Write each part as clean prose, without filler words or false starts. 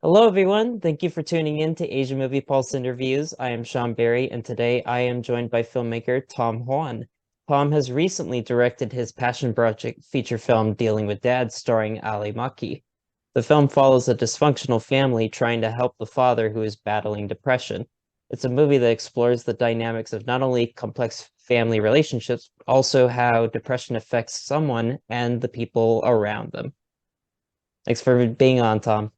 Hello, everyone. Thank you for tuning in to Asian Movie Pulse Interviews. I am Sean Barry, and today I am joined by filmmaker Tom Huang. Tom has recently directed his passion project feature film Dealing with Dad, starring Ali Maki. The film follows a dysfunctional family trying to help the father who is battling depression. It's a movie that explores the dynamics of not only complex family relationships, but also how depression affects someone and the people around them. Thanks for being on, Tom.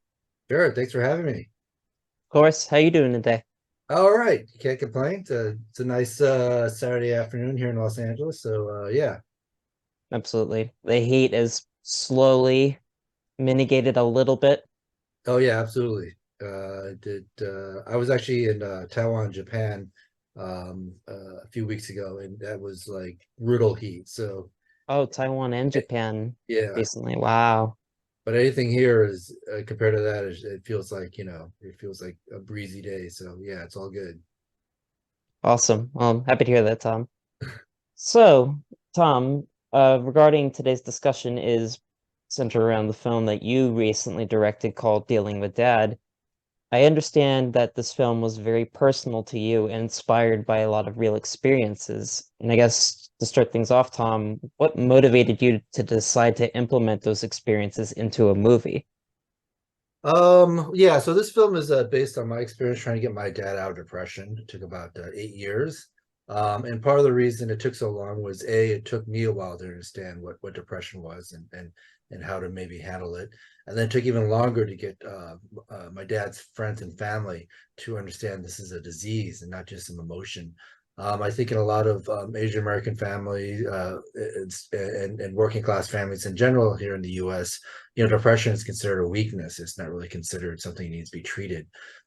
Sure, thanks for having me. Of course, how you doing today? All right, you can't complain. It's a nice Saturday afternoon here in Los Angeles. So yeah. Absolutely. The heat is slowly mitigated a little bit. Oh yeah, absolutely. I was actually in Taiwan, Japan, a few weeks ago, and that was like brutal heat. So Oh, Taiwan and eh, Japan yeah, recently. Wow. but anything here is compared to that, it feels like it feels like a breezy day. So yeah, it's all good. Awesome. Well, I'm happy to hear that, Tom. So, Tom, regarding today's discussion is centered around the film that you recently directed called Dealing with Dad. I understand that this film was very personal to you and inspired by a lot of real experiences. And I guess to start things off, Tom, what motivated you to decide to implement those experiences into a movie? Yeah, so this film is based on my experience trying to get my dad out of depression. It took about 8 years. And part of the reason it took so long was it took me a while to understand what depression was and how to maybe handle it. And then it took even longer to get my dad's friends and family to understand this is a disease and not just an emotion. I think in a lot of Asian American families and working class families in general here in the US, depression is considered a weakness. It's not really considered something that needs to be treated.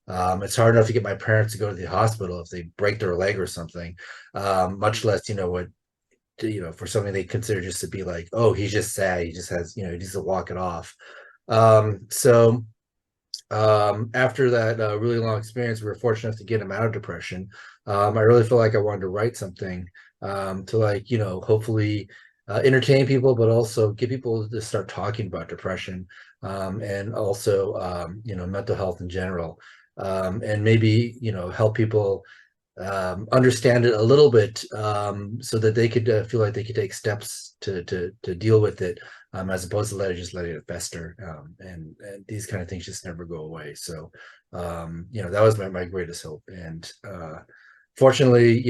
It's hard enough to get my parents to go to the hospital if they break their leg or something, much less, for something they consider just to be like, oh, he's just sad. He just has, he needs to walk it off. So after that really long experience, we were fortunate enough to get him out of depression. I really feel like I wanted to write something to like, hopefully entertain people, but also get people to start talking about depression and also, mental health in general. And maybe, help people understand it a little bit so that they could feel like they could take steps to deal with it as opposed to letting it fester and these kind of things just never go away. So that was my greatest hope, and fortunately,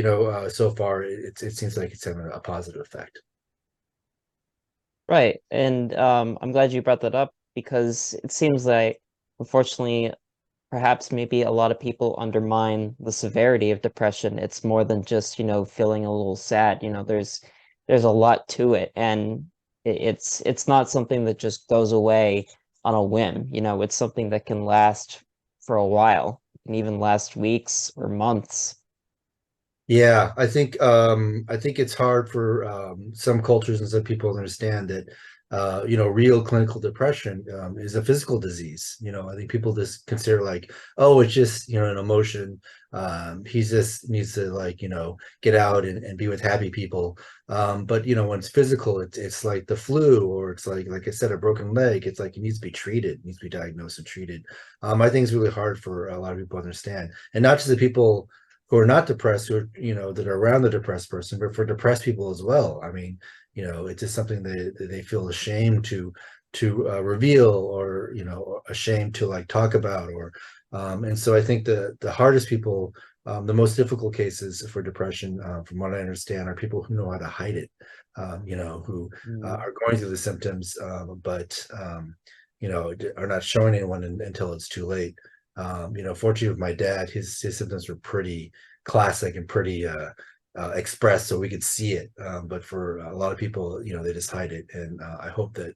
so far it seems like it's having a positive effect. Right. And I'm glad you brought that up because it seems like, unfortunately, perhaps maybe a lot of people undermine the severity of depression. It's more than just, feeling a little sad. There's a lot to it, and it's not something that just goes away on a whim. It's something that can last for a while, and even last weeks or months. Yeah, I think it's hard for some cultures and some people to understand that real clinical depression is a physical disease. I think people just consider like, oh, it's just an emotion. He just needs to like get out and be with happy people. But when it's physical, it's like the flu, or it's like I said, a broken leg. It's like it needs to be treated, it needs to be diagnosed and treated. I think it's really hard for a lot of people to understand, and not just the people who are not depressed, who are, that are around the depressed person, but for depressed people as well. I mean, it's just something that they feel ashamed to reveal, or ashamed to like talk about, or and so I think the hardest people, the most difficult cases for depression, from what I understand, are people who know how to hide it, who Mm. are going through the symptoms, but are not showing anyone until it's too late. Fortunately with my dad, his symptoms were pretty classic and pretty expressed, so we could see it. But for a lot of people, they just hide it. And I hope that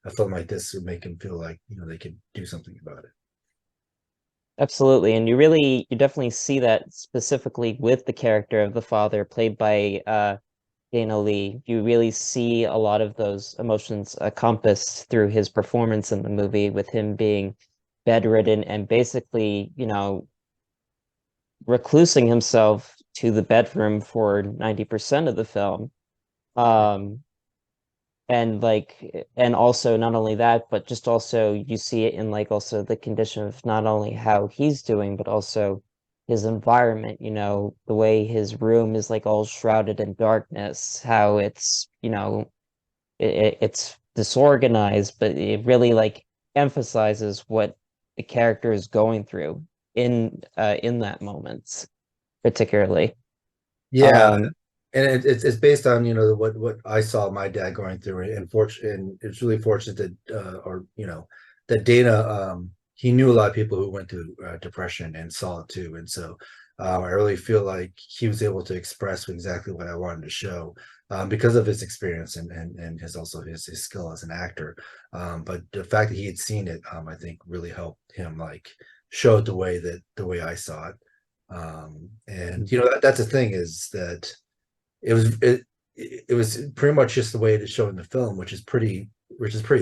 a film like this would make them feel like they could do something about it. Absolutely. And you definitely see that specifically with the character of the father played by Dana Lee. You really see a lot of those emotions encompassed through his performance in the movie, with him being bedridden and basically, reclusing himself to the bedroom for 90% of the film. Um, and like and also not only that, but just also you see it in like also the condition of not only how he's doing, but also his environment, the way his room is like all shrouded in darkness, how it's, it's disorganized, but it really like emphasizes what the character is going through in that moment, particularly. Yeah, Um, and it's based on what I saw my dad going through, and it's really fortunate that or that Dana he knew a lot of people who went through depression and saw it too, and so I really feel like he was able to express exactly what I wanted to show because of his experience and his also his skill as an actor, but the fact that he had seen it I think really helped him like show it the way I saw it. And that's the thing is that it was it it was pretty much just the way it is shown in the film, which is pretty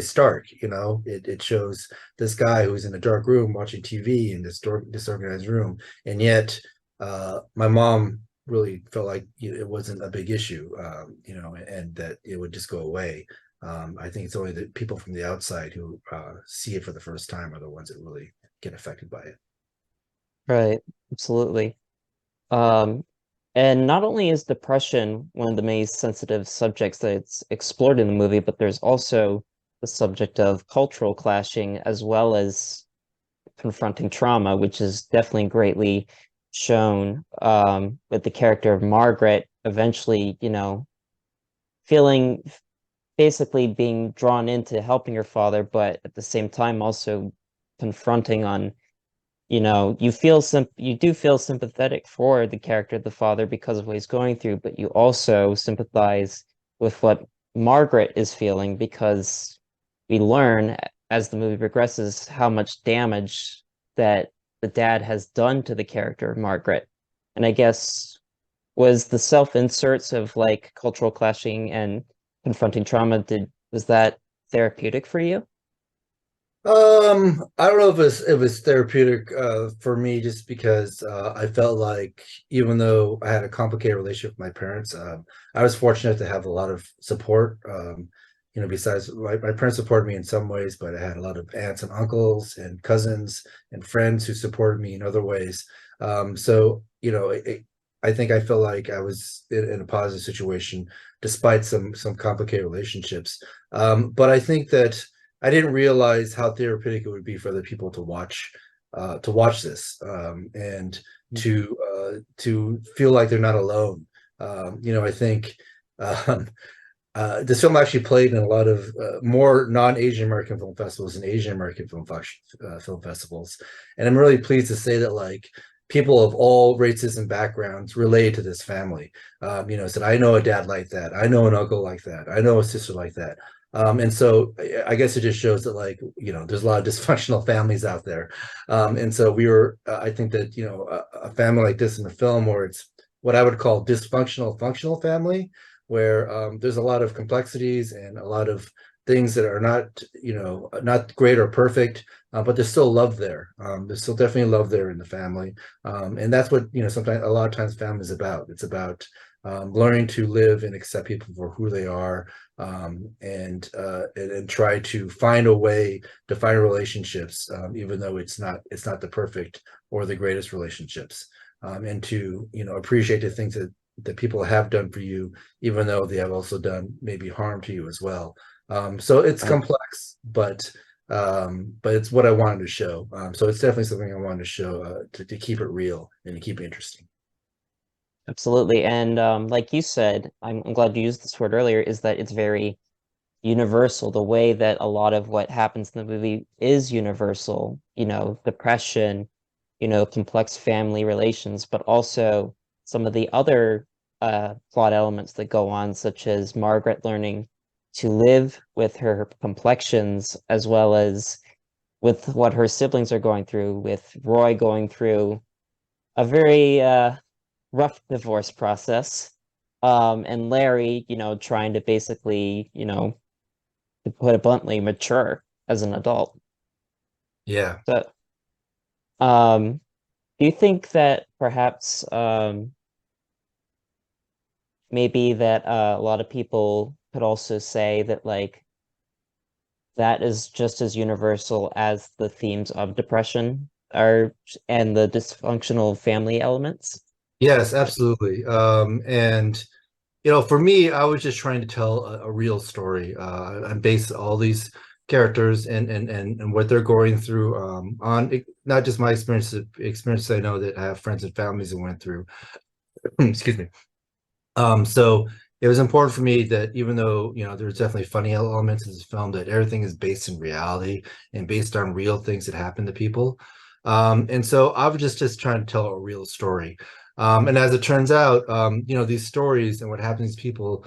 stark. It shows this guy who's in a dark room watching TV in this disorganized room, and yet my mom really felt like it wasn't a big issue, and that it would just go away. I think it's only the people from the outside who see it for the first time are the ones that really get affected by it. right, absolutely. Um, and not only is depression one of the main sensitive subjects that it's explored in the movie, but there's also the subject of cultural clashing as well as confronting trauma, which is definitely greatly shown with the character of Margaret eventually, feeling basically being drawn into helping her father, but at the same time also confronting on you do feel sympathetic for the character of the father because of what he's going through, but you also sympathize with what Margaret is feeling because we learn as the movie progresses how much damage that the dad has done to the character of Margaret. And I guess was the self-inserts of like cultural clashing and confronting trauma, was that therapeutic for you? I don't know if it was therapeutic for me just because I felt like even though I had a complicated relationship with my parents, I was fortunate to have a lot of support. Besides my parents supported me in some ways, but I had a lot of aunts and uncles and cousins and friends who supported me in other ways. So I think I felt like I was in a positive situation despite some complicated relationships. But I think that I didn't realize how therapeutic it would be for other people to watch this and to feel like they're not alone. I think um, this film actually played in a lot of more non-Asian American film festivals and Asian American film festivals, and I'm really pleased to say that like people of all races and backgrounds relate to this family. Said I know a dad like that, I know an uncle like that, I know a sister like that. And so I guess it just shows that like there's a lot of dysfunctional families out there, and so we were I think that a family like this in the film where it's what I would call dysfunctional functional family, where there's a lot of complexities and a lot of things that are not great or perfect, but there's still love there. There's still definitely love there in the family, and that's what sometimes a lot of times family is about. It's about learning to live and accept people for who they are, and try to find a way to find relationships, even though it's not the perfect or the greatest relationships, and to appreciate the things that people have done for you, even though they have also done maybe harm to you as well. So it's Right. complex, but it's what I wanted to show. So it's definitely something I wanted to show to keep it real and to keep it interesting. Absolutely. And like you said, I'm glad you used this word earlier, is that it's very universal. The way that a lot of what happens in the movie is universal, depression, complex family relations, but also some of the other plot elements that go on, such as Margaret learning to live with her complexions, as well as with what her siblings are going through, with Roy going through a very rough divorce process. And Larry, trying to basically, to put it bluntly, mature as an adult. Yeah. So, um, do you think that perhaps maybe that a lot of people could also say that like that is just as universal as the themes of depression are and the dysfunctional family elements. Yes, absolutely. And for me, I was just trying to tell a real story, and base all these characters and what they're going through, on not just my experiences I know that I have friends and families that went through. Excuse me. So it was important for me that even though, there's definitely funny elements in this film, that everything is based in reality and based on real things that happen to people. And so I was just trying to tell a real story. And as it turns out, these stories and what happens to people,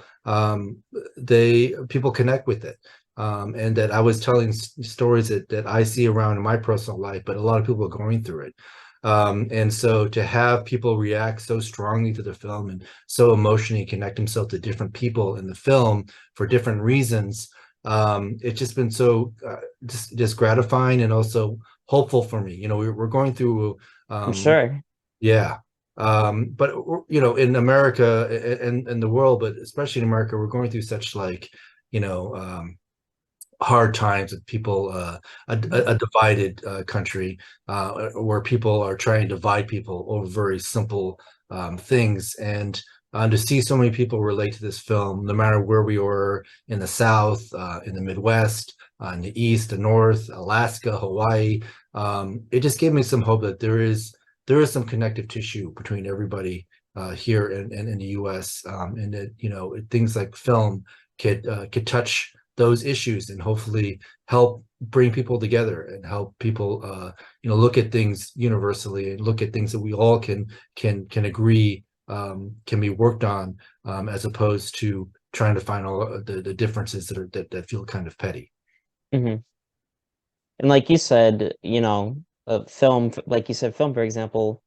people connect with it. And that I was telling stories that I see around in my personal life, but a lot of people are going through it. And so to have people react so strongly to the film and so emotionally connect themselves to different people in the film for different reasons, it's just been so just gratifying and also hopeful for me. We're going through, I'm um, sure. yeah. But in America and the world, but especially in America, we're going through such like, you know, hard times with people, a divided country, where people are trying to divide people over very simple things. And to see so many people relate to this film, no matter where we were in the South, in the Midwest, in the East, the North, Alaska, Hawaii, it just gave me some hope that there is some connective tissue between everybody here and in the U.S. And that things like film could touch those issues and hopefully help bring people together and help people look at things universally and look at things that we all can agree can be worked on, as opposed to trying to find all the differences that feel kind of petty. Hmm. And like you said, film, like you said, film, for example,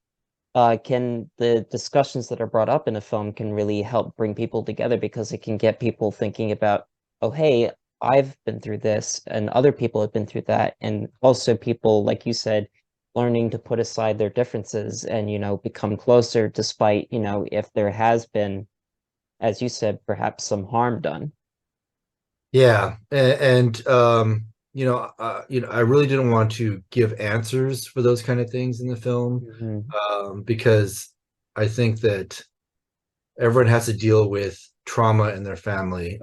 can the discussions that are brought up in a film can really help bring people together because it can get people thinking about, oh, hey, I've been through this and other people have been through that. And also people, like you said, learning to put aside their differences and, become closer despite, if there has been, as you said, perhaps some harm done. Yeah, and I really didn't want to give answers for those kind of things in the film, Hmm. because I think that everyone has to deal with trauma in their family,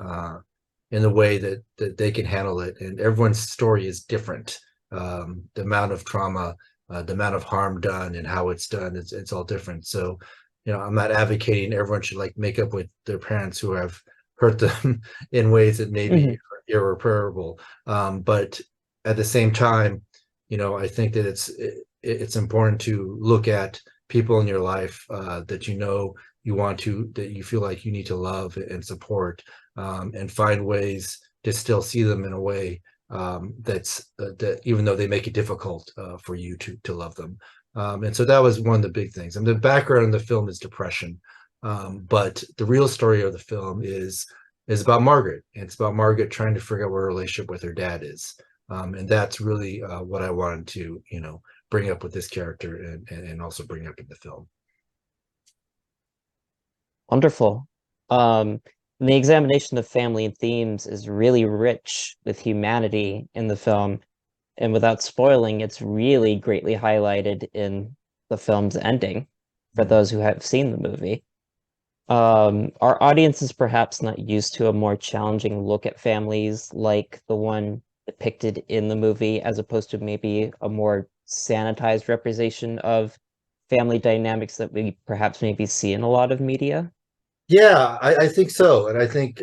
in the way that they can handle it, and everyone's story is different. The amount of trauma, the amount of harm done, and how it's done, it's all different. So, I'm not advocating everyone should like make up with their parents who have hurt them in ways that may be Hmm. irreparable. But at the same time, I think that it's important to look at people in your life, that that you feel like you need to love and support, and find ways to still see them in a way, that even though they make it difficult for you to love them. And so that was one of the big things. And the background in the film is depression, but the real story of the film is about Margaret. And it's about Margaret trying to figure out what her relationship with her dad is. And that's really what I wanted to bring up with this character, and also bring up in the film. Wonderful. And the examination of family themes is really rich with humanity in the film. And without spoiling, it's really greatly highlighted in the film's ending for Mm. those who have seen the movie. Our audience is perhaps not used to a more challenging look at families like the one depicted in the movie, as opposed to maybe a more sanitized representation of family dynamics that we perhaps maybe see in a lot of media. Yeah, I think so. And I think,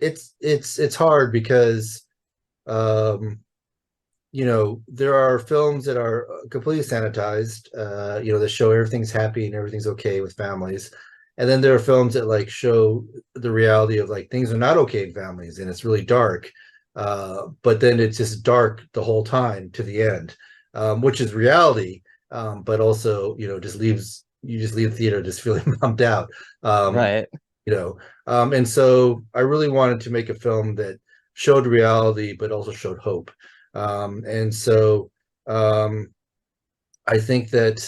it's hard because, um there are films that are completely sanitized, that show everything's happy and everything's okay with families. And then there are films that like show the reality of like things are not okay in families and it's really dark. But then it's just dark the whole time to the end, which is reality. But also, just leave the theater just feeling bummed out. Um, Right. and so I really wanted to make a film that showed reality but also showed hope. And so, I think that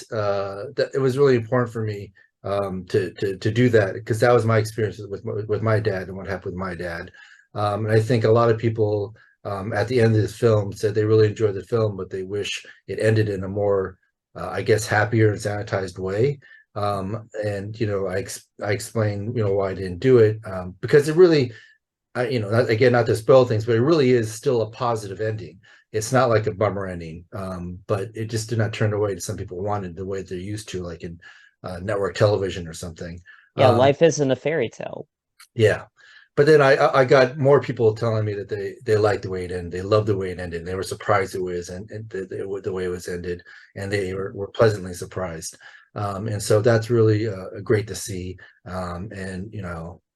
it was really important for me to do that, because that was my experience with my dad and what happened with my dad. And I think a lot of people at the end of this film said they really enjoyed the film, but they wish it ended in a more, I guess, happier and sanitized way. And I explained why I didn't do it, because it really, again, not to spoil things, but it really is still a positive ending. It's not like a bummer ending, but it just did not turn the way that some people wanted, the way they're used to, like in network television or something. Yeah, Um, life isn't a fairy tale. yeah, but then I got more people telling me that they liked the way it ended, they loved the way it ended, they were surprised it was and the way it was ended, and they were pleasantly surprised. And so that's really great to see. And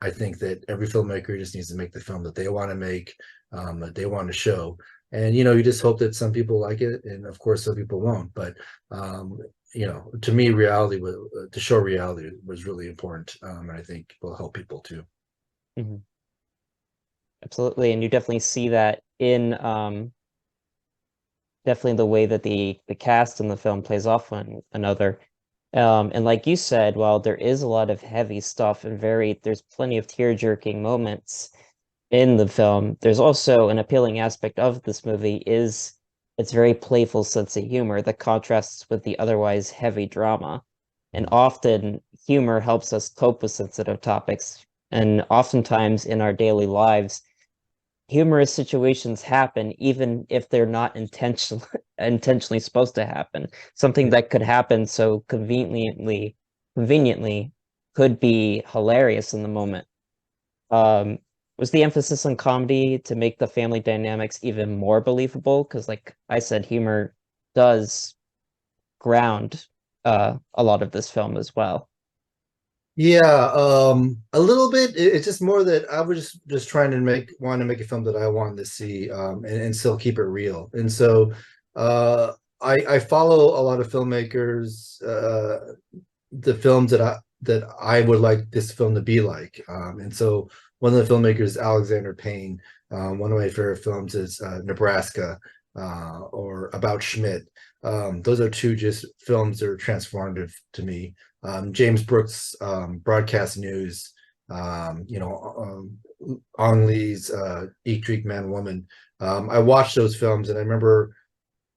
I think that every filmmaker just needs to make the film that they want to make, that they want to show. And you just hope that some people like it, and of course some people won't. But to me, to show reality was really important, and I think will help people too. Mhm. Absolutely, and you definitely see that in definitely the way that the cast in the film plays off one another. And like you said, while there is a lot of heavy stuff and there's plenty of tear-jerking moments in the film, there's also an appealing aspect of this movie is its very playful sense of humor that contrasts with the otherwise heavy drama. And often humor helps us cope with sensitive topics. And oftentimes in our daily lives, humorous situations happen even if they're not intentionally supposed to happen. Something Yeah. that could happen so conveniently could be hilarious in the moment. Um, was the emphasis on comedy to make the family dynamics even more believable? Because, like I said, humor does ground a lot of this film as well. Yeah, a little bit. It's just more that I was just trying to want to make a film that I wanted to see, and still keep it real. And so, I follow a lot of filmmakers, the films that I would like this film to be like. And so one of the filmmakers, Alexander Payne. One of my favorite films is Nebraska, or About Schmidt. Those are two just films that are transformative to me. James Brooks, Broadcast News, Ong Lee's Eek Dreek Man Woman. I watched those films, and I remember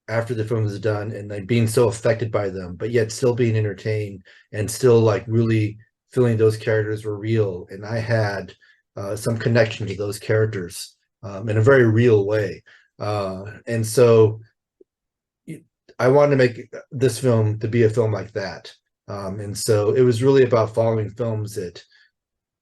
after the film was done and like being so affected by them, but yet still being entertained and still like really feeling those characters were real. And I had some connection to those characters in a very real way. And so I wanted to make this film to be a film like that. And so it was really about following films that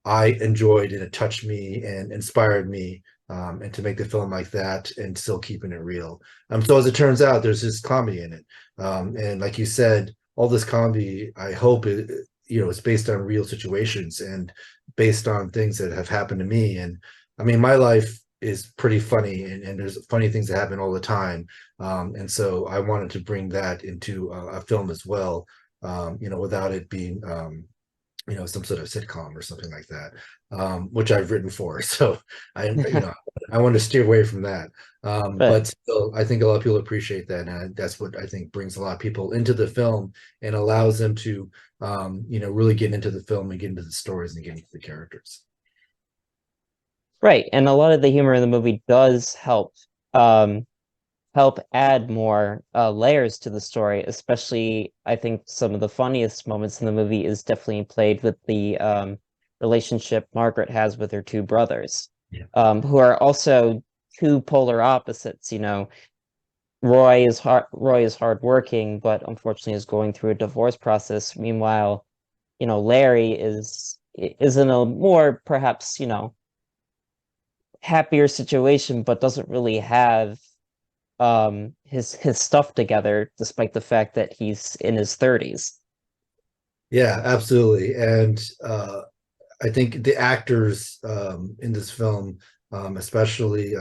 I enjoyed and it touched me and inspired me, and to make the film like that and still keeping it real. So as it turns out, there's this comedy in it, and like you said, all this comedy, I hope it's based on real situations and based on things that have happened to me. And I mean, my life is pretty funny, and there's funny things that happen all the time. And so I wanted to bring that into a film as well, without it being some sort of sitcom or something like that, which I've written for. So I want to steer away from that. But But still, I think a lot of people appreciate that, and that's what I think brings a lot of people into the film and allows them to, really get into the film and get into the stories and get into the characters. right, and a lot of the humor in the movie does um help add more layers to the story, especially I think some of the funniest moments in the movie is definitely played with the relationship Margaret has with her two brothers, Yeah. who are also two polar opposites. Roy is hardworking, but unfortunately is going through a divorce process. Meanwhile, Larry is in a more perhaps, happier situation, but doesn't really have his stuff together despite the fact that he's in his 30s. Yeah, absolutely. And I think the actors in this film, especially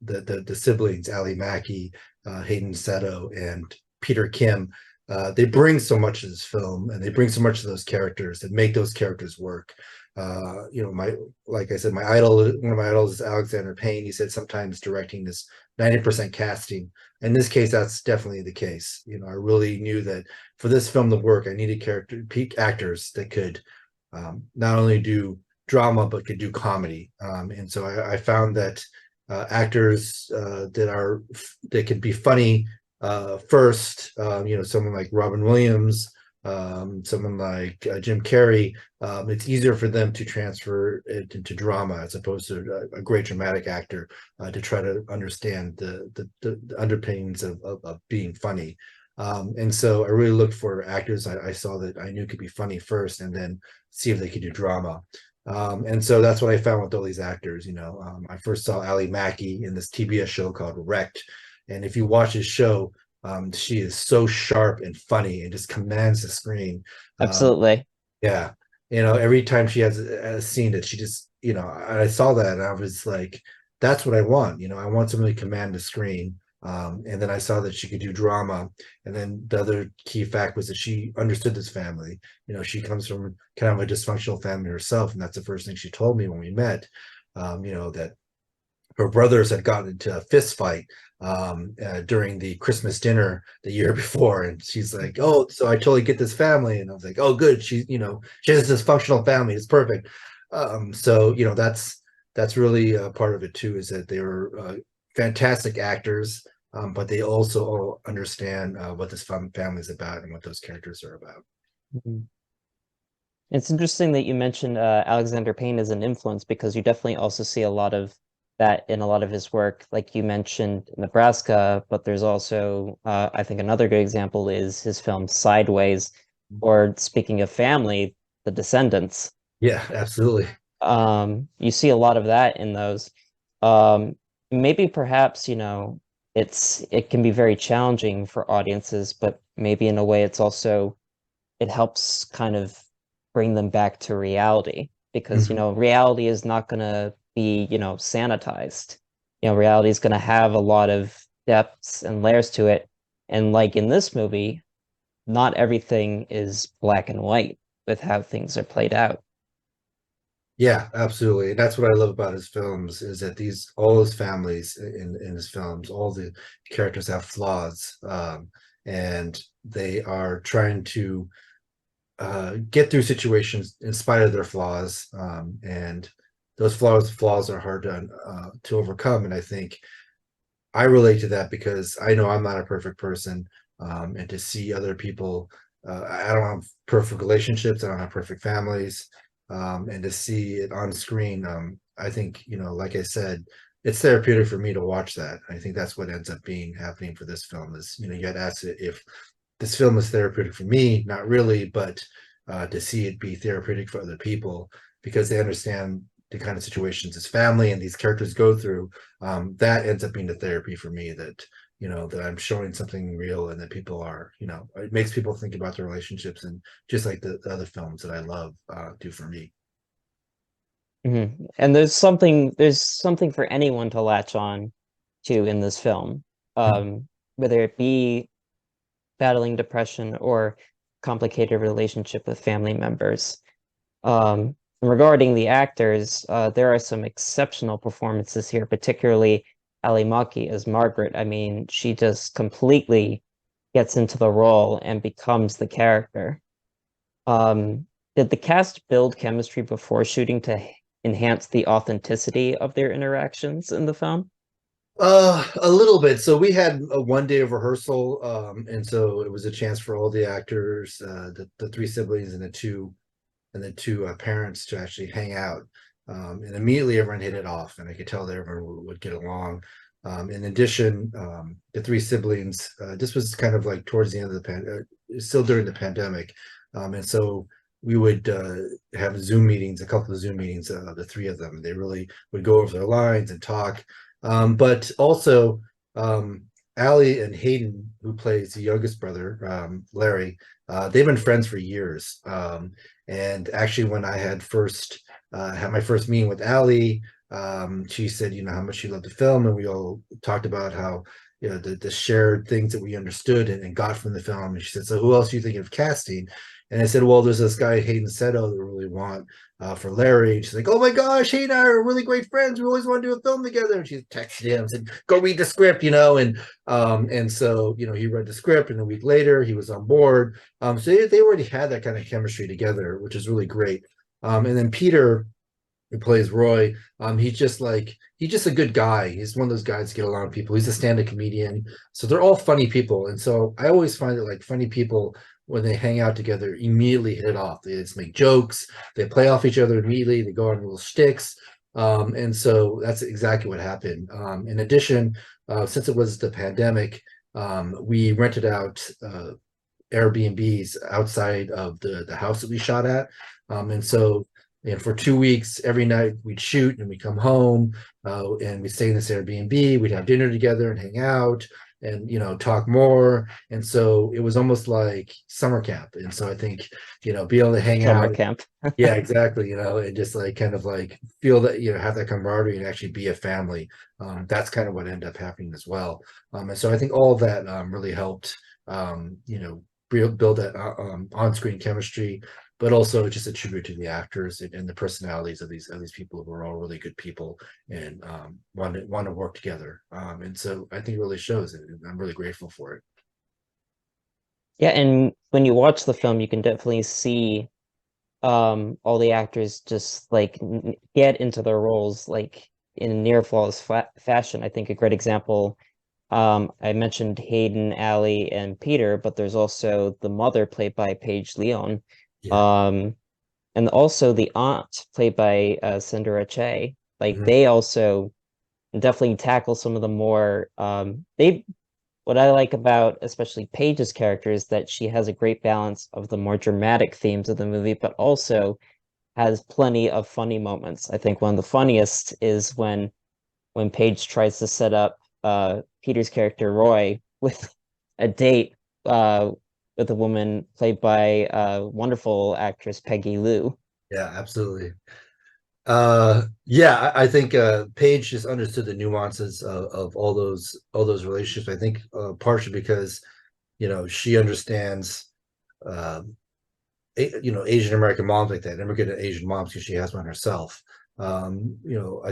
the siblings, Ali Mackey, Hayden Seto, and Peter Kim, they bring so much to this film, and they bring so much to those characters that make those characters work. like I said, my idol, one of my idols is Alexander Payne. He said sometimes directing is 90% casting. In this case, that's definitely the case. I really knew that for this film to work, I needed peak actors that could not only do drama but could do comedy. And so I found that actors that could be funny first. Someone like Robin Williams, someone like Jim Carrey. It's easier for them to transfer it into drama as opposed to a great dramatic actor to try to understand the underpinnings of being funny. And so I really looked for actors I saw that I knew could be funny first, and then see if they could do drama. And so that's what I found with all these actors. I first saw Ali Mackey in this TBS show called Wrecked, and if you watch his show, she is so sharp and funny and just commands the screen. Absolutely. Yeah, every time she has a scene that she just, I saw that and I was like, that's what I want. I want somebody to command the screen. And then I saw that she could do drama. And then the other key fact was that she understood this family. She comes from kind of a dysfunctional family herself, and that's the first thing she told me when we met. That her brothers had gotten into a fist fight during the Christmas dinner the year before, and she's like, "Oh, so I totally get this family," and I was like, "Oh, good. She has this dysfunctional family. It's perfect." So that's really part of it too, is that they were fantastic actors, but they also all understand what this family is about and what those characters are about. Mhm. It's interesting that you mentioned Alexander Payne as an influence because you definitely also see a lot of that in a lot of his work. Like you mentioned Nebraska, but there's also, I think another good example is his film Sideways, or speaking of family, The Descendants. Yeah, absolutely. You see a lot of that in those. Um, maybe perhaps, it can be very challenging for audiences, but maybe in a way it helps kind of bring them back to reality because, Mhm. reality is not going to be, sanitized. Reality is going to have a lot of depths and layers to it. And like in this movie, not everything is black and white with how things are played out. Yeah, absolutely. And that's what I love about his films, is that all his families in his films, all the characters have flaws, and they are trying to get through situations in spite of their flaws, and those flaws are hard to overcome. And I think I relate to that because I know I'm not a perfect person, and to see other people, I don't have perfect relationships, I don't have perfect families, and to see it on screen, I think, like I said, it's therapeutic for me to watch that. I think that's what ends up being happening for this film is, you had asked if this film is therapeutic for me, not really, but to see it be therapeutic for other people because they understand the kind of situations this family and these characters go through. That ends up being the therapy for me, that I'm showing something real and that people are, it makes people think about their relationships, and just like the other films that I love do for me. And there's something for anyone to latch on to in this film, whether it be battling depression or complicated relationship with family members. Regarding the actors, there are some exceptional performances here, particularly Ali Maki as Margaret. I mean, she just completely gets into the role and becomes the character. Um, did the cast build chemistry before shooting to enhance the authenticity of their interactions in the film? A little bit. So we had a 1 day of rehearsal, and so it was a chance for all the actors, the three siblings and the two parents to actually hang out. And immediately everyone hit it off, and I could tell that everyone would get along. In addition, the three siblings, this was kind of like towards the end of still during the pandemic. And so we would have Zoom meetings, a couple of Zoom meetings, the three of them. They really would go over their lines and talk. But also, Allie and Hayden, who plays the youngest brother, Larry, they've been friends for years. And actually, when I had my first meeting with Allie, she said, how much she loved the film, and we all talked about how, the shared things that we understood and got from the film. And she said, "So who else are you thinking of casting?" And I said, well, there's this guy Hayden Seto that we really want for Larry. And she's like, oh my gosh, Hayden and I are really great friends. We always want to do a film together. And she texted him and said, go read the script, and so he read the script, and a week later he was on board. So they already had that kind of chemistry together, which is really great. And then Peter, who plays Roy, he's just a good guy. He's one of those guys that get along with people. He's a stand-up comedian. So they're all funny people. And so I always find that like funny people, when they hang out together, immediately hit it off. They just make jokes, they play off each other immediately, they go on little shticks. And so that's exactly what happened. In addition, since it was the pandemic, we rented out Airbnbs outside of the house that we shot at. And so for 2 weeks, every night we'd shoot and we'd come home, and we'd stay in this Airbnb. We'd have dinner together and hang out and talk more. And so it was almost like summer camp. And so I think be able to hang Summer out. camp. Yeah, exactly. And just like kind of like feel that have that camaraderie and actually be a family. That's kind of what ended up happening as well. And so I think all of that really helped build that on-screen chemistry, but also just a tribute to the actors and the personalities of these people who are all really good people and want to work together. And so I think it really shows it. I'm really grateful for it. Yeah, and when you watch the film, you can definitely see all the actors just like get into their roles like in near flawless fashion. I think a great example, I mentioned Hayden, Allie, and Peter, but there's also the mother played by Paige Leon, Yeah. um, and also the aunt played by Cinderella Che. Like Mhm. they also definitely tackle some of the more they what I like about especially Paige's character is that she has a great balance of the more dramatic themes of the movie, but also has plenty of funny moments. I think one of the funniest is when Paige tries to set up Peter's character Roy with a date with a woman played by wonderful actress Peggy Lou. Yeah, absolutely. Yeah, I think Paige just understood the nuances of all those relationships. I think partially because she understands Asian American moms like that. Never get an Asian moms because she has one herself. I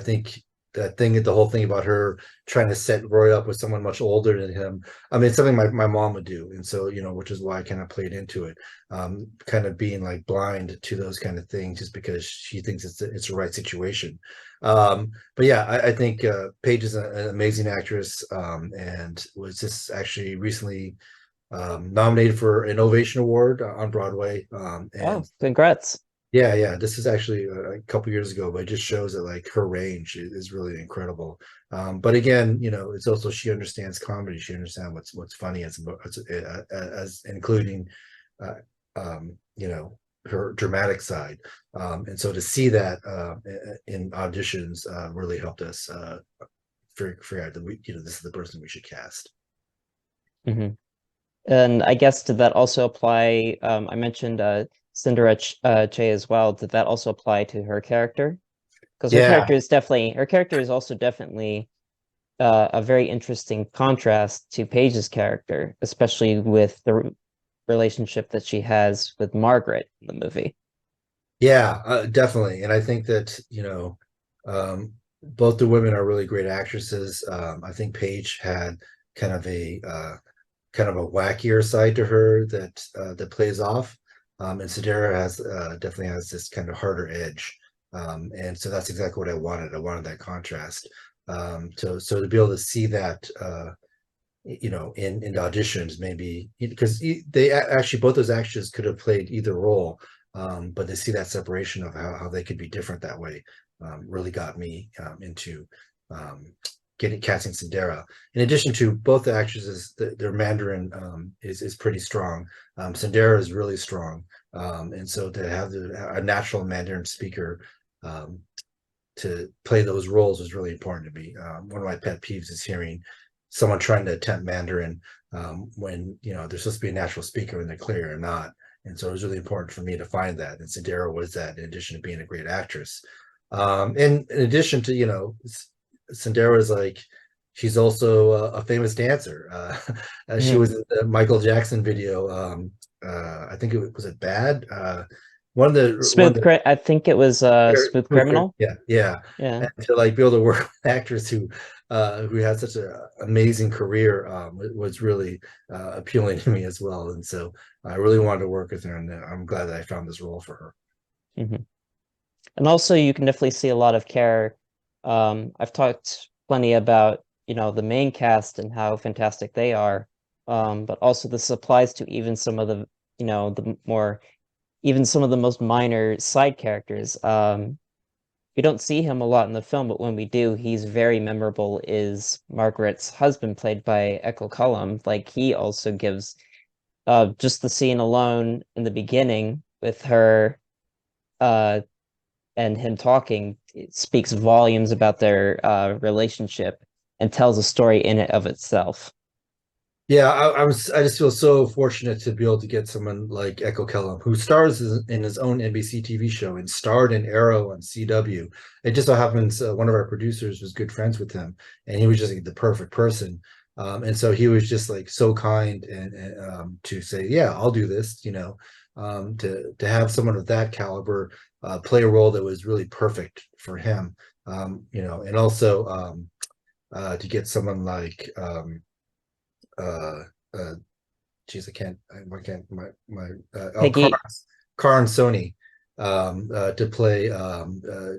think the whole thing about her trying to set Roy up with someone much older than him. I mean, it's something my mom would do, and so which is why I kind of played into it, kind of being like blind to those kind of things, just because she thinks it's the right situation. But yeah, I think Paige is an amazing actress, and was just actually recently nominated for an Ovation Award on Broadway. Oh, And congrats. yeah, this is actually a couple years ago, but it just shows that like her range is really incredible. But again, it's also she understands comedy. She understands what's funny as including, uh, her dramatic side. And so to see that in auditions really helped us figure out that this is the person we should cast. Hmm. And I guess did that also apply? I mentioned Cinderella Che as well. Did that also apply to her character? Because Yeah, her character is also definitely a very interesting contrast to Paige's character, especially with the relationship that she has with Margaret in the movie. yeah, definitely. And I think that, both the women are really great actresses. I think Paige had kind of a wackier side to her that plays off. And Sedera definitely has this kind of harder edge. And so that's exactly what I wanted. I wanted that contrast. So to be able to see that in auditions, maybe because they actually both those actors could have played either role, but to see that separation of how they could be different that way really got me into getting casting Sindera. In addition to both the actresses, their Mandarin is pretty strong. Sindera is really strong, and so to have a natural Mandarin speaker to play those roles was really important to me. One of my pet peeves is hearing someone trying to attempt Mandarin when they're supposed to be a natural speaker and they're clear or not. And so it was really important for me to find that. And Sindera was that, in addition to being a great actress. And in addition to, Sindera is like, she's also a famous dancer. She Mhm. was in the Michael Jackson video, I think it was it Bad. One of the I think it was Smooth Criminal. yeah, yeah. Yeah. And to like be able to work with actors who had such an amazing career it was really appealing to me as well. And so I really wanted to work with her, and I'm glad that I found this role for her. Hmm. And also you can definitely see a lot of care. I've talked plenty about, the main cast and how fantastic they are. But also this applies to even some of the, the more even some of the most minor side characters. We don't see him a lot in the film, but when we do, he's very memorable. Is Margaret's husband, played by Echo Cullum. Like he also gives just the scene alone in the beginning with her uh and him talking, it speaks volumes about their relationship and tells a story in it of itself. Yeah, I just feel so fortunate to be able to get someone like Echo Kellum, who stars in his own NBC TV show and starred in Arrow on CW. It just so happens one of our producers was good friends with him, and he was just like the perfect person. And so he was just like so kind and to say, yeah, I'll do this. To have someone of that caliber play a role that was really perfect for him. And also to get someone like. Uh, uh, Geez, I can't, Peggy, Karan Sony, to play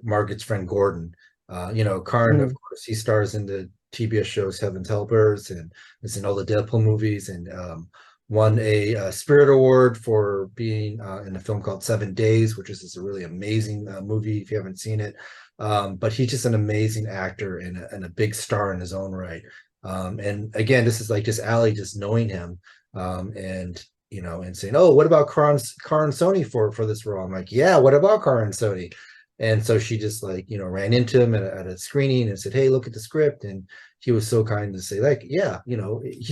Margaret's friend Gordon. Karan, of mm, course, he stars in the TBS shows Heaven's Helpers and is in all the Deadpool movies and won a Spirit Award for being in a film called 7 Days, which is a really amazing movie if you haven't seen it. But he's just an amazing actor and a big star in his own right. And again, this is like just Allie just knowing him and and saying, "Oh, what about Karan Sony for this role?" I'm like, "Yeah, what about Karan Sony?" And so she just like ran into him at a screening and said, "Hey, look at the script." And he was so kind to say, like, "Yeah, he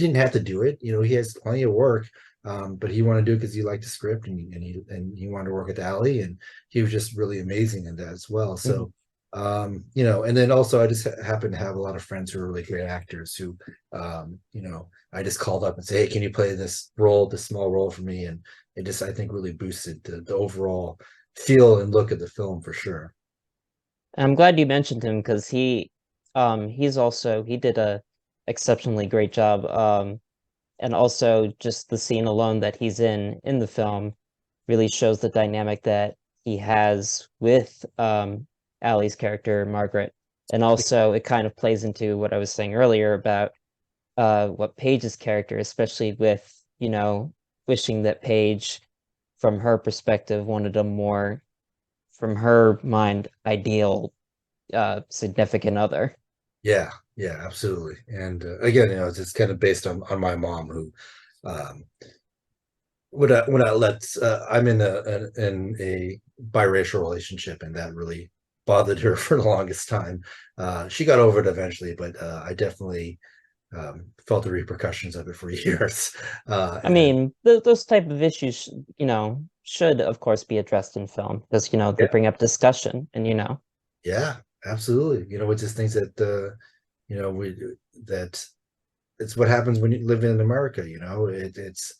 didn't have to do it. He has plenty of work, but he wanted to do it because he liked the script and he wanted to work with Ali, and he was just really amazing in that as well." mhm. So. And then also I just happen to have a lot of friends who are really great actors who, I just called up and say, "Hey, can you play this role, this small role for me?" And it just, I think, really boosted the overall feel and look of the film for sure. I'm glad you mentioned him because he did a exceptionally great job. And also just the scene alone that he's in the film really shows the dynamic that he has with Allie's character, Margaret. And also it kind of plays into what I was saying earlier about what Paige's character, especially with, wishing that Paige, from her perspective, wanted a more, from her mind, ideal significant other. Yeah, yeah, absolutely. And again, it's just kind of based on my mom who um, when I let I'm in a biracial relationship, and that really bothered her for the longest time. She got over it eventually, but I definitely felt the repercussions of it for years. I And mean, those type of issues, should of course be addressed in film because, they yeah, bring up discussion and, yeah, absolutely. It's just things that we that it's what happens when you live in America. It's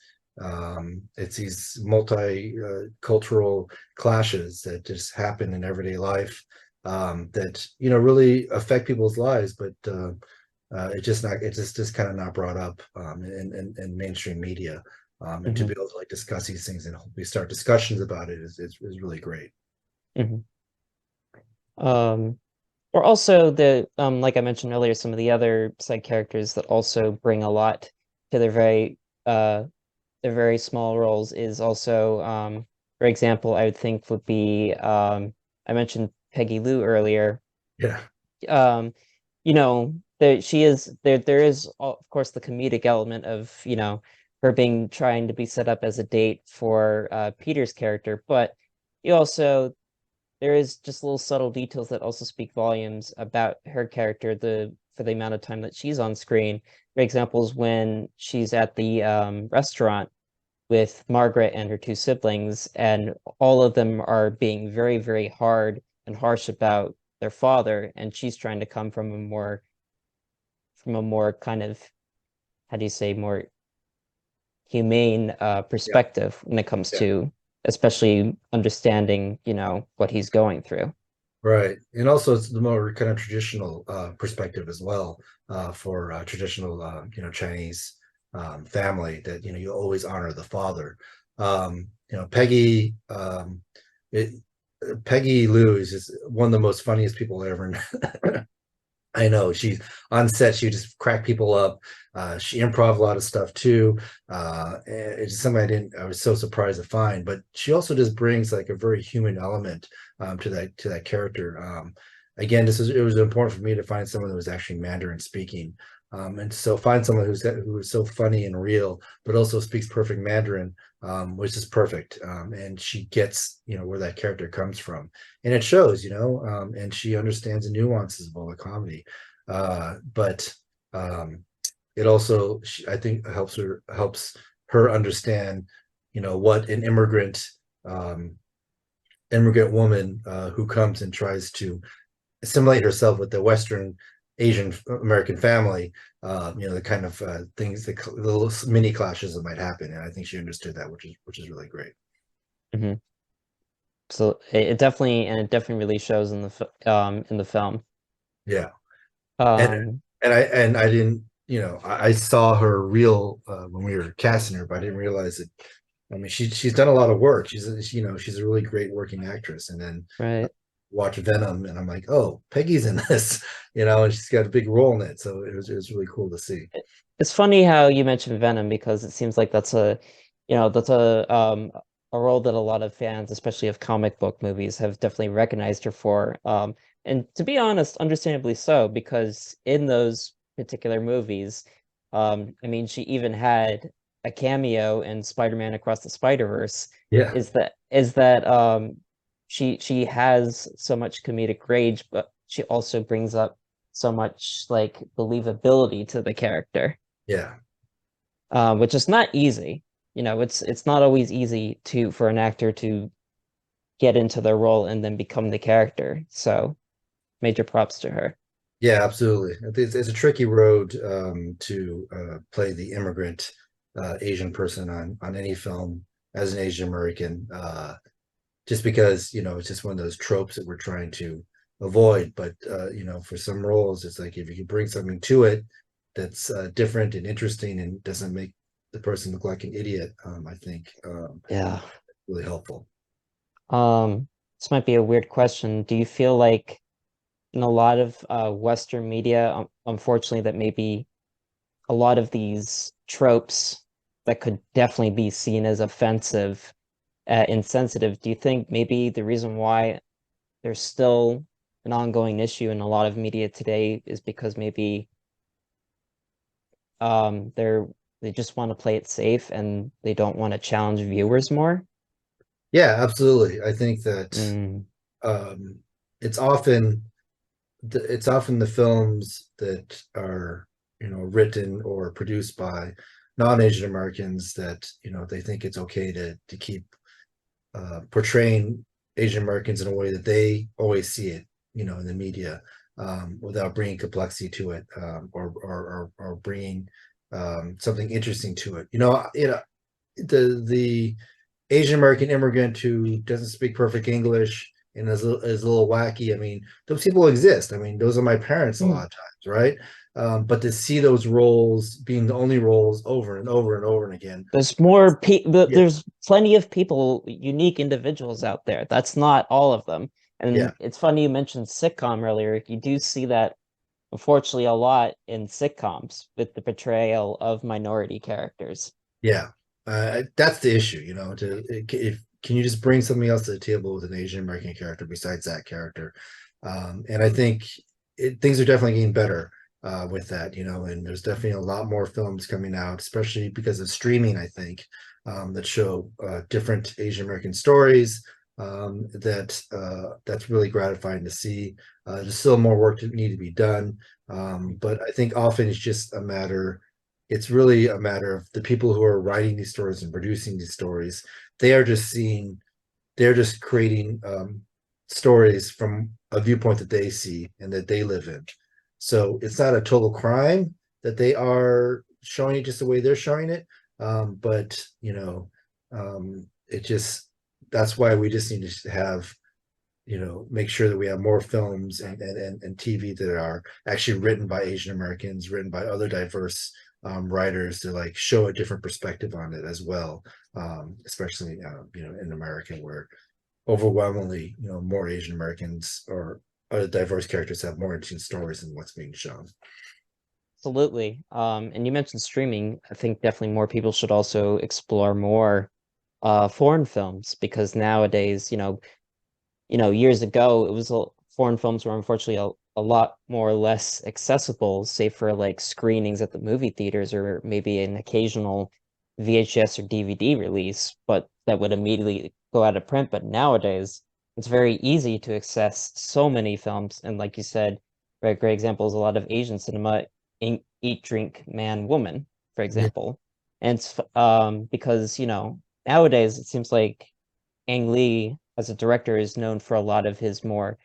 these multi cultural clashes that just happen in everyday life that really affect people's lives, but it's just kind of not brought up in mainstream media. And to hmm be able to like discuss these things and we start discussions about it is really great. hmm Um, or also like I mentioned earlier, some of the other side characters that also bring a lot to uh their very small roles is also for example, I would think would be I mentioned Peggy Lou earlier. Yeah, There is of course the comedic element of, her being trying to be set up as a date for Peter's character, but you also there is just little subtle details that also speak volumes about her character for the amount of time that she's on screen. For example, is when she's at the restaurant with Margaret and her two siblings, and all of them are being very, very hard and harsh about their father, and she's trying to come from a more kind of, how do you say, more humane Yeah, perspective when it comes yeah. to especially understanding, what he's going through. Right. And also it's the more kind of traditional perspective as well for traditional Chinese family that you always honor the father. Peggy it, Peggy Lou is just one of the most funniest people I ever I know she's on set. She just crack people up. She improv a lot of stuff too. It's just something I was so surprised to find. But she also just brings like a very human element to that character. Again, it was important for me to find someone that was actually Mandarin speaking, and so find someone who is so funny and real, but also speaks perfect Mandarin, which is perfect. And she gets where that character comes from, and it shows, and she understands the nuances of all the comedy. But it also, I think, helps her understand, what an um, immigrant woman who comes and tries to assimilate herself with the Western Asian American family, the kind of things, the little mini clashes that might happen, and I think she understood that, which is really great. Hmm. So it definitely really shows in the film. Yeah, and Um, and I didn't, I saw her real when we were casting her, but I didn't realize that. I mean, she's done a lot of work. She's a really great working actress, and then right. watch Venom, and I'm like, oh, Peggy's in this, and she's got a big role in it. So it was really cool to see. It's funny how you mentioned Venom because it seems like that's a role that a lot of fans, especially of comic book movies, have definitely recognized her for. And to be honest, understandably so, because in those particular movies, I mean, she even had a cameo in Spider-Man Across the Spider-Verse. Yeah, Is that she has so much comedic range, but she also brings up so much like believability to the character, yeah, which is not easy. It's not always easy to for an actor to get into their role and then become the character. So major props to her. yeah, absolutely. It's a tricky road to play the immigrant Asian person on any film as an Asian American. Just because it's just one of those tropes that we're trying to avoid. But for some roles, it's like if you can bring something to it that's different and interesting and doesn't make the person look like an idiot, I think Yeah. really helpful. This might be a weird question. Do you feel like in a lot of Western media, unfortunately, that maybe a lot of these tropes that could definitely be seen as offensive, insensitive, do you think maybe the reason why there's still an ongoing issue in a lot of media today is because maybe they just want to play it safe and they don't want to challenge viewers more? Yeah, absolutely. I think that Mm, um, it's often the films that are written or produced by non-Asian Americans that they think it's okay to keep portraying Asian Americans in a way that they always see it, in the media, without bringing complexity to it, or bringing something interesting to it. The Asian American immigrant who doesn't speak perfect English and is a little wacky. I mean, those people exist. I mean, those are my parents a lot of times, right? But to see those roles being the only roles over and over and over and again, yeah, there's plenty of people, unique individuals out there. That's not all of them. yeah, And it's funny you mentioned sitcom earlier. You do see that, unfortunately, a lot in sitcoms with the portrayal of minority characters. yeah. That's the issue, if can you just bring something else to the table with an Asian American character besides that character? And I think things are definitely getting better with that, and there's definitely a lot more films coming out, especially because of streaming, I think, that show different Asian American stories. That's really gratifying to see. There's still more work to need to be done, but I think often it's really a matter of the people who are writing these stories and producing these stories. They are just they're just creating stories from a viewpoint that they see and that they live in. So it's not a total crime that they are showing it just the way they're showing it. But it just that's why we just need to have make sure that we have more films and TV that are actually written by Asian Americans, written by other diverse writers to like show a different perspective on it as well, especially in America where overwhelmingly more Asian Americans or other diverse characters have more interesting stories than what's being shown. Absolutely. And you mentioned streaming. I think definitely more people should also explore more foreign films because nowadays, years ago, foreign films were unfortunately a lot more or less accessible, say for like screenings at the movie theaters or maybe an occasional VHS or DVD release, but that would immediately go out of print. But nowadays, it's very easy to access so many films. And like you said, right, great example is a lot of Asian cinema, Eat, Drink, Man, Woman, for Yeah, example. And it's because, nowadays it seems like Ang Lee, as a director, is known for a lot of his more,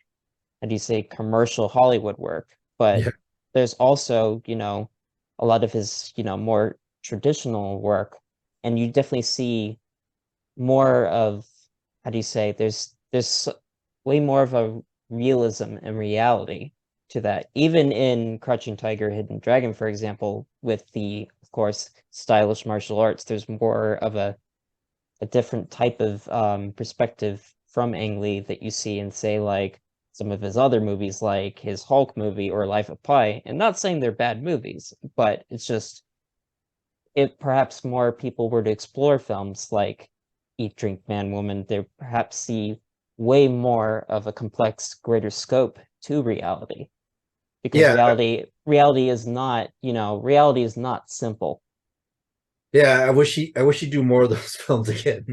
how do you say, commercial Hollywood work. But yeah, there's also, a lot of his, more traditional work. And you definitely see more of, how do you say, there's way more of a realism and reality to that. Even in Crouching Tiger, Hidden Dragon, for example, with the, of course, stylish martial arts, there's more of a different type of perspective from Ang Lee that you see in, say, like some of his other movies, like his Hulk movie or Life of Pi. And not saying they're bad movies, but it's just if perhaps more people were to explore films like Eat, Drink, Man, Woman, they perhaps see way more of a complex, greater scope to reality. Because yeah. reality is not, reality is not simple. Yeah, I wish he'd do more of those films again.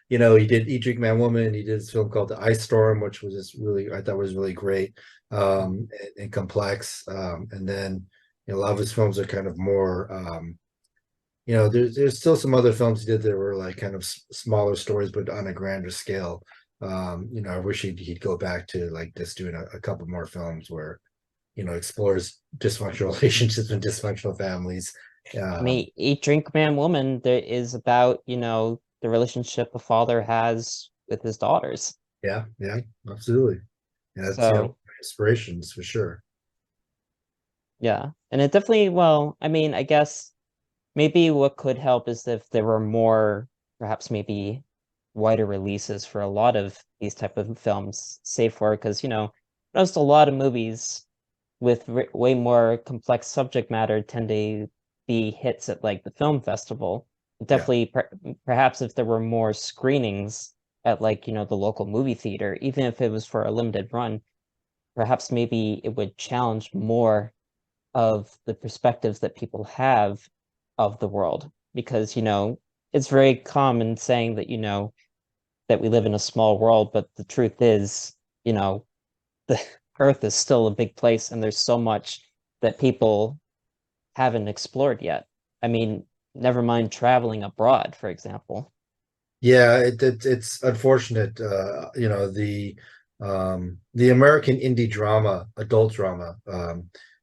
He did Eat, Drink, Man, Woman. He did this film called The Ice Storm, which was just really I thought was really great and complex. And then a lot of his films are kind of more. There's still some other films he did that were like kind of smaller stories, but on a grander scale. I wish he'd go back to like just doing a couple more films where explores dysfunctional relationships and dysfunctional families. I Um, mean, Eat, Drink, Man, Woman, there is about, the relationship a father has with his daughters. Yeah, yeah, absolutely. Yeah, that's So, inspirations for sure. yeah. And it definitely, well, I mean, I guess maybe what could help is if there were more, perhaps maybe wider releases for a lot of these type of films, save for because, most a lot of movies with way more complex subject matter tend to be hits at like the film festival. Yeah. Definitely, perhaps if there were more screenings at like, the local movie theater, even if it was for a limited run, perhaps maybe it would challenge more of the perspectives that people have of the world. Because, it's very common saying that, that we live in a small world, but the truth is, you know, the Earth is still a big place and there's so much that people haven't explored yet. I mean, never mind traveling abroad, for example. Yeah, it's unfortunate. The American indie drama, adult drama,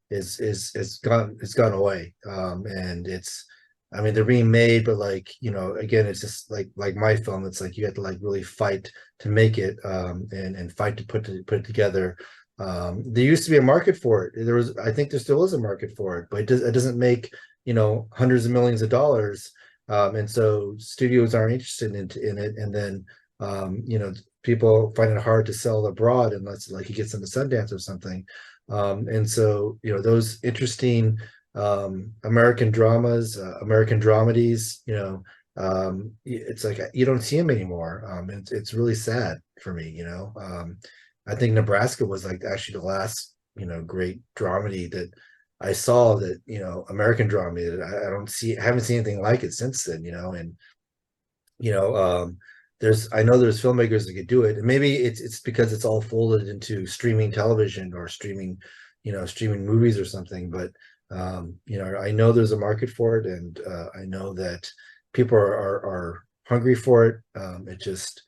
is gone away. And it's I mean they're being made, but like, again, it's just like my film, it's like you have to like really fight to make it, and fight to put it together. There used to be a market for it. I think there still is a market for it, but it doesn't make, hundreds of millions of dollars, and so studios aren't interested in it, and then people find it hard to sell abroad unless like it gets into Sundance or something. And so those interesting American dramas, American dramedies, it's like you don't see them anymore. It's really sad for me. I think Nebraska was like actually the last great dramedy that I saw, that American dramedy that I haven't seen anything like it since then. And you know I know there's filmmakers that could do it, and maybe it's because it's all folded into streaming television or streaming movies or something. But I know there's a market for it, and I know that people are hungry for it. It just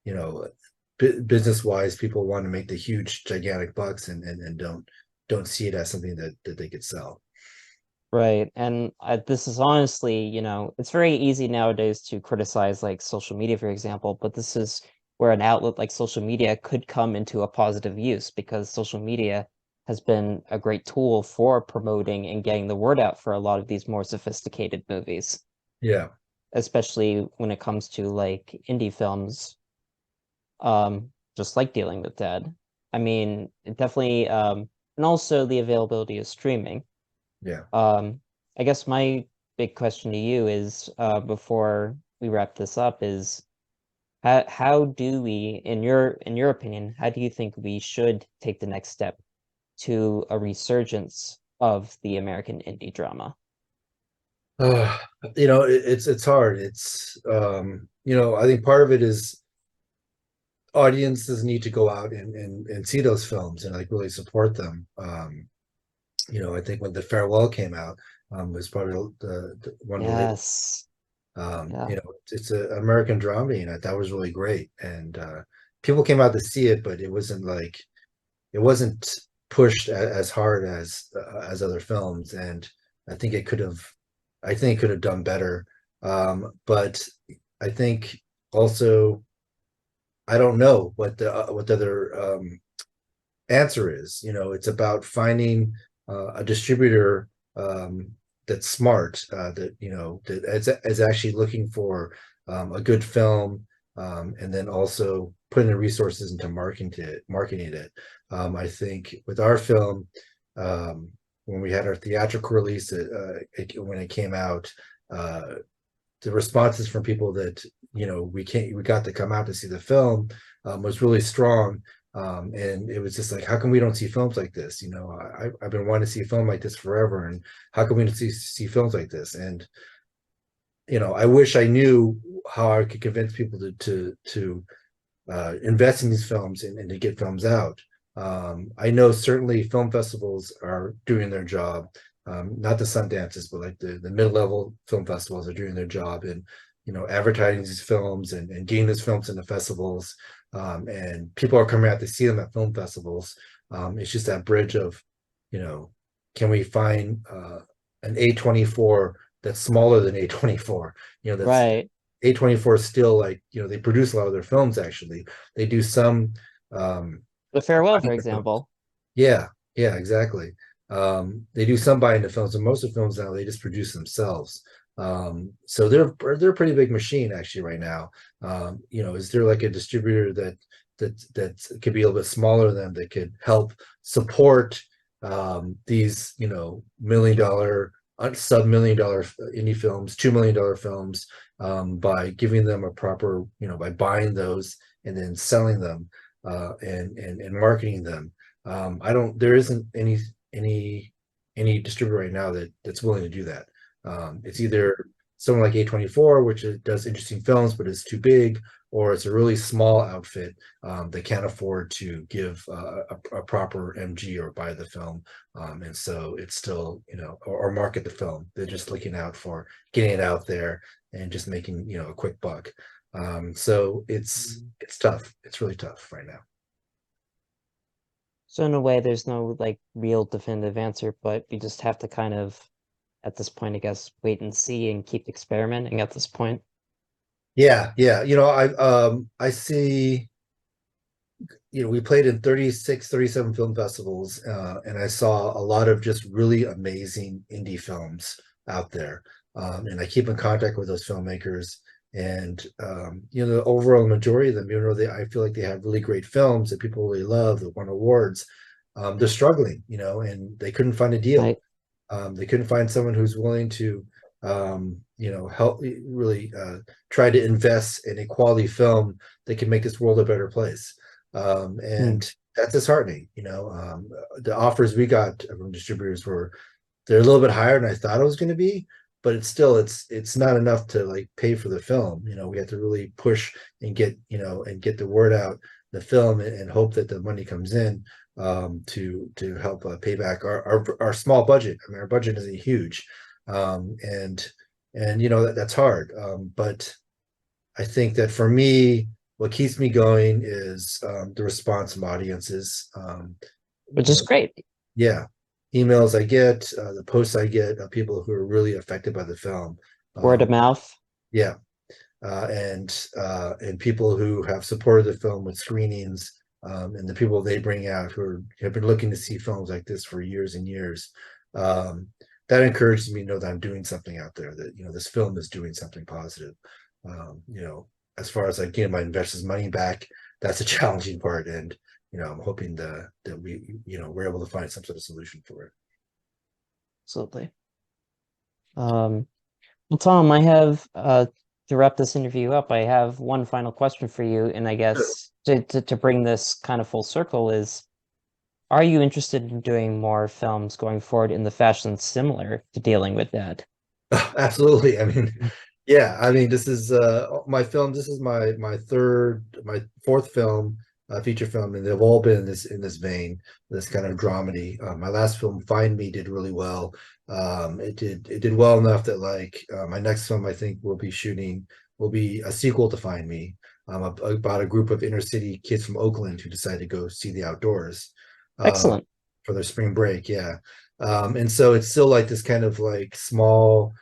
you know business wise, people want to make the huge gigantic bucks, and don't see it as something that they could sell. Right. And this is honestly, it's very easy nowadays to criticize like social media, for example, but this is where an outlet like social media could come into a positive use because social media has been a great tool for promoting and getting the word out for a lot of these more sophisticated movies, Yeah, especially when it comes to like indie films, just like Dealing with Dead. I mean, it definitely, and also the availability of streaming. yeah. Um, I guess my big question to you is, before we wrap this up, is how do we, in your opinion, how do you think we should take the next step to a resurgence of the American indie drama? Uh, it's hard. I think part of it is audiences need to go out and see those films and like really support them. I think when The Farewell came out, was probably one of the latest. Yes. Yeah. It's an American drama, that was really great, and people came out to see it, but it wasn't pushed as hard as other films, and I think it could have, done better. But I think also I don't know what the other answer is. It's about finding a distributor that's smart, that is actually looking for a good film, and then also putting the resources into marketing it. I think with our film, when we had our theatrical release, when it came out, uh, the responses from people that we got to come out to see the film was really strong. And it was just like, how come we don't see films like this? I've been wanting to see a film like this forever, and how come we don't see films like this? And I wish I knew how I could convince people to invest in these films and to get films out. I know certainly film festivals are doing their job, not the Sundances, but like the mid-level film festivals are doing their job in advertising these films and getting these films into festivals, and people are coming out to see them at film festivals. It's just that bridge of, can we find an A24 that's smaller than A24? That's Right. A24 is still like, they produce a lot of their films actually. They do some The Farewell, for behind the films. example. Yeah, yeah, exactly. They do some behind the films, and most of the films now they just produce themselves. So they're a pretty big machine actually right now. Is there like a distributor that could be a little bit smaller than that could help support these $1 million sub-$1 million indie films, $2 million films, by giving them a proper, by buying those and then selling them, and marketing them. I don't. There isn't any distributor right now that's willing to do that. It's either someone like A24, which does interesting films but is too big, or it's a really small outfit that can't afford to give a proper MG or buy the film, and so it's still, or market the film. They're just looking out for getting it out there and just making a quick buck. So it's tough. It's really tough right now. So in a way, there's no like real definitive answer, but you just have to kind of, at this point, I guess, wait and see and keep experimenting at this point. Yeah, yeah. I see, we played in 36, 37 film festivals, and I saw a lot of just really amazing indie films out there. And I keep in contact with those filmmakers, and the overall majority of them, I feel like they have really great films that people really love that won awards. They're struggling, and they couldn't find a deal. Right. They couldn't find someone who's willing to, help really try to invest in a quality film that can make this world a better place. Hmm. And that's disheartening. The offers we got from distributors they're a little bit higher than I thought it was going to be, but it's not enough to like pay for the film. We have to really push and get the word out, the film, and hope that the money comes in, to help pay back our small budget. I mean, our budget isn't huge, and that's hard. But I think that for me, what keeps me going is the response from audiences. Which You is know, great. yeah, emails I get, the posts I get of people who are really affected by the film. Word Um, of mouth. yeah, and people who have supported the film with screenings, and the people they bring out have been looking to see films like this for years and years. Um, that encourages me to know that I'm doing something out there. That this film is doing something positive. As far as like getting my investors' money back, that's a challenging part, and I'm hoping that we're able to find some sort of solution for it. Absolutely. Um, well, Tom, I have to wrap this interview up, I have one final question for you, and I guess to bring this kind of full circle is, are you interested in doing more films going forward in the fashion similar to Dealing with Dad? Absolutely. I mean, yeah, I mean, this is my film. This is my fourth film, feature film, and they've all been in this vein, this kind of dramedy. My last film, Find Me, did really well. It did well enough that like my next film, I think, will be a sequel to Find Me, about a group of inner city kids from Oakland who decide to go see the outdoors uh, Excellent. for their spring break. Yeah, and so it's still like this kind of like small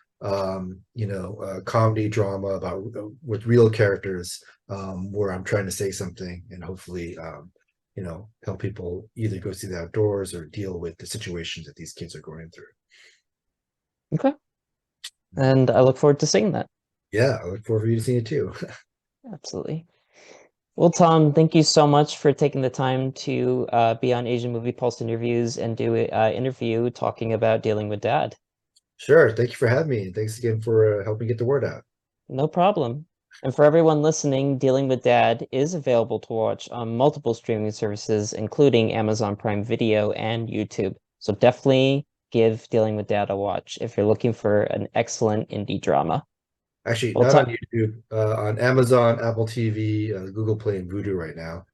comedy drama about with real characters, where I'm trying to say something and hopefully help people either go see the outdoors or deal with the situations that these kids are going through. Okay. And I look forward to seeing that. Yeah, I look forward for you to seeing it too. Absolutely. Well, Tom, thank you so much for taking the time to be on Asian Movie Pulse interviews and do an interview talking about Dealing with Dad. Sure, thank you for having me, and thanks again for helping get the word out. No problem. And for everyone listening, Dealing with Dad is available to watch on multiple streaming services, including Amazon Prime Video and YouTube. So definitely give Dealing with Dad a watch if you're looking for an excellent indie drama. Actually, Well, not on Tom, YouTube, on Amazon, Apple TV, Google Play, and Vudu right now,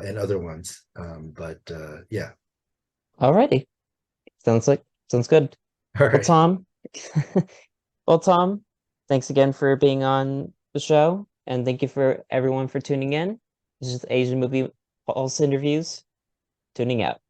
and other ones. But yeah, alrighty. Sounds good. all Well, right. Tom, well, Tom, thanks again for being on the show, and thank you for everyone for tuning in. This is Asian Movie Pulse interviews. Tuning out.